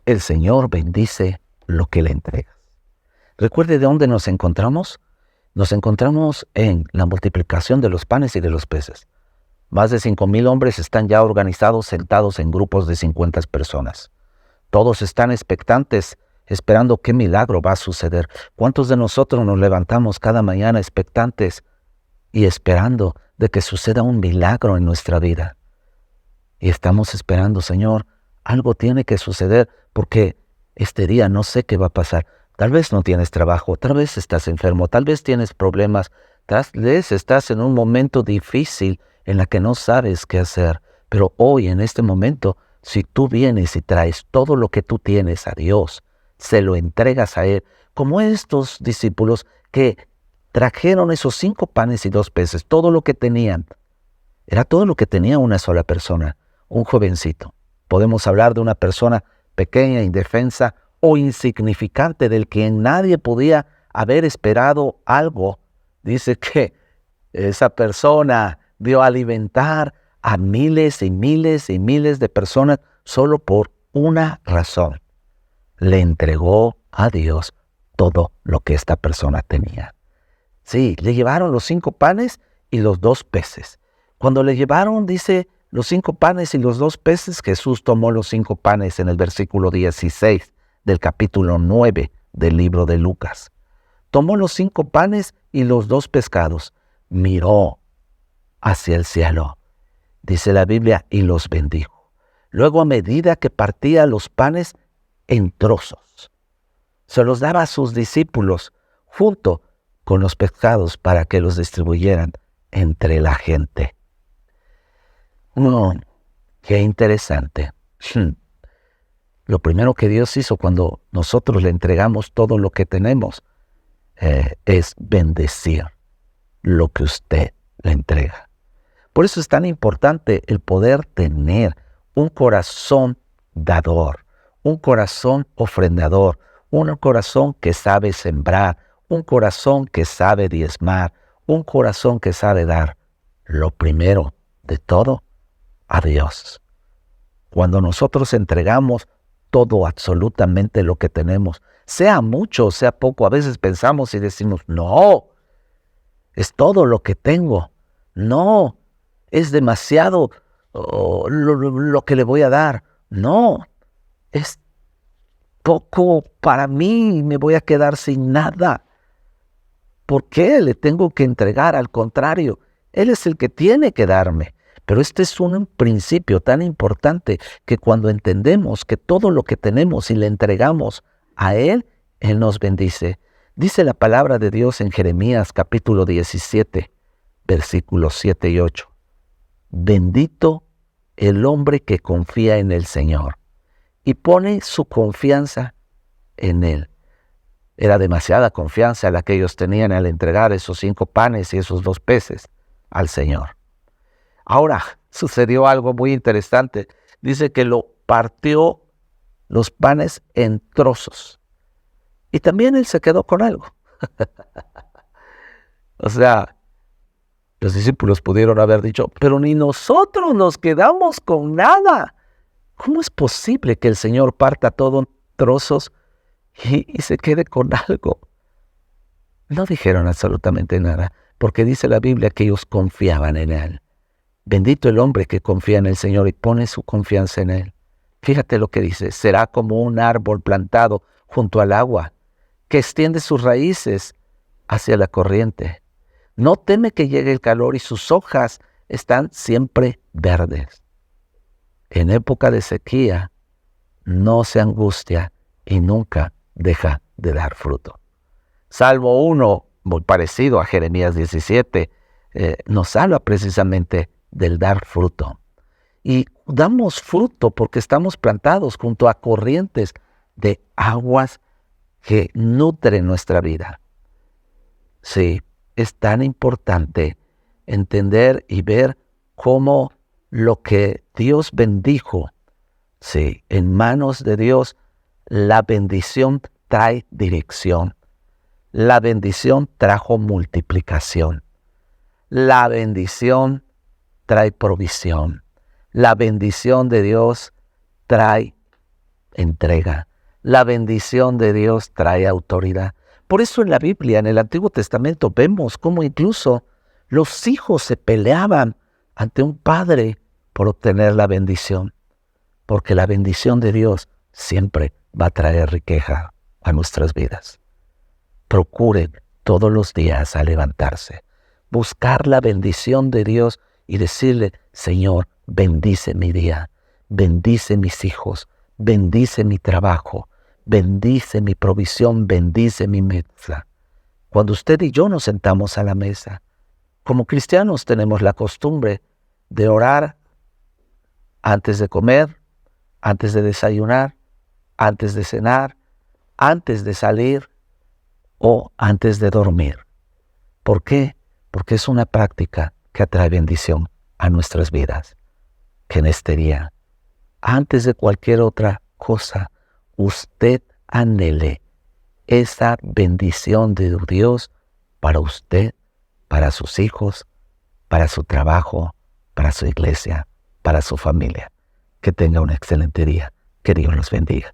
El Señor bendice lo que le entregas. Recuerde de dónde nos encontramos. Nos encontramos en la multiplicación de los panes y de los peces. Más de 5,000 hombres están ya organizados, sentados en grupos de 50 personas. Todos están expectantes, esperando qué milagro va a suceder. ¿Cuántos de nosotros nos levantamos cada mañana expectantes y esperando de que suceda un milagro en nuestra vida? Y estamos esperando, Señor, algo tiene que suceder porque este día no sé qué va a pasar. Tal vez no tienes trabajo, tal vez estás enfermo, tal vez tienes problemas, tal vez estás en un momento difícil en la que no sabes qué hacer. Pero hoy, en este momento, si tú vienes y traes todo lo que tú tienes a Dios, se lo entregas a Él, como estos discípulos que trajeron esos 5 panes y 2 peces, todo lo que tenían. Era todo lo que tenía una sola persona, un jovencito. Podemos hablar de una persona pequeña, indefensa o insignificante, del que nadie podía haber esperado algo. Dice que esa persona dio a alimentar a miles y miles y miles de personas solo por una razón. Le entregó a Dios todo lo que esta persona tenía. Sí, le llevaron los 5 panes y los 2 peces. Cuando le llevaron, dice, los 5 panes y los 2 peces, Jesús tomó los 5 panes en el versículo 16 del capítulo 9 del libro de Lucas. Tomó los 5 panes y los 2 pescados, miró hacia el cielo, dice la Biblia, y los bendijo. Luego, a medida que partía los panes en trozos, se los daba a sus discípulos junto con los pescados para que los distribuyeran entre la gente. Qué interesante. Lo primero que Dios hizo cuando nosotros le entregamos todo lo que tenemos es bendecir lo que usted le entrega. Por eso es tan importante el poder tener un corazón dador, un corazón ofrendador, un corazón que sabe sembrar, un corazón que sabe diezmar, un corazón que sabe dar lo primero de todo a Dios. Cuando nosotros entregamos todo, absolutamente lo que tenemos, sea mucho o sea poco, a veces pensamos y decimos, no, es todo lo que tengo. No, es demasiado lo que le voy a dar. No, es poco para mí y me voy a quedar sin nada. ¿Por qué le tengo que entregar? Al contrario, Él es el que tiene que darme. Pero este es un principio tan importante que cuando entendemos que todo lo que tenemos y le entregamos a Él, Él nos bendice. Dice la palabra de Dios en Jeremías capítulo 17, versículos 7 y 8. Bendito el hombre que confía en el Señor y pone su confianza en Él. Era demasiada confianza la que ellos tenían al entregar esos 5 panes y esos 2 peces al Señor. Ahora, sucedió algo muy interesante. Dice que lo partió los panes en trozos. Y también Él se quedó con algo. O sea, los discípulos pudieron haber dicho, pero ni nosotros nos quedamos con nada. ¿Cómo es posible que el Señor parta todo en trozos y se quede con algo? No dijeron absolutamente nada, porque dice la Biblia que ellos confiaban en Él. Bendito el hombre que confía en el Señor y pone su confianza en Él. Fíjate lo que dice, será como un árbol plantado junto al agua, que extiende sus raíces hacia la corriente. No teme que llegue el calor y sus hojas están siempre verdes. En época de sequía, no se angustia y nunca deja de dar fruto. Salmo 1, muy parecido a Jeremías 17, nos habla precisamente del dar fruto. Y damos fruto porque estamos plantados junto a corrientes de aguas que nutren nuestra vida. Sí, es tan importante entender y ver cómo lo que Dios bendijo, sí, en manos de Dios, la bendición trae dirección. La bendición trajo multiplicación. La bendición trae provisión. La bendición de Dios trae entrega. La bendición de Dios trae autoridad. Por eso en la Biblia, en el Antiguo Testamento, vemos cómo incluso los hijos se peleaban ante un padre por obtener la bendición. Porque la bendición de Dios siempre va a traer riqueza a nuestras vidas. Procuren todos los días al levantarse, buscar la bendición de Dios y decirle, Señor, bendice mi día, bendice mis hijos, bendice mi trabajo, bendice mi provisión, bendice mi mesa. Cuando usted y yo nos sentamos a la mesa, como cristianos tenemos la costumbre de orar antes de comer, antes de desayunar, antes de cenar, antes de salir o antes de dormir. ¿Por qué? Porque es una práctica que atrae bendición a nuestras vidas. Que en este día, antes de cualquier otra cosa, usted anhele esa bendición de Dios para usted, para sus hijos, para su trabajo, para su iglesia, para su familia. Que tenga un excelente día. Que Dios los bendiga.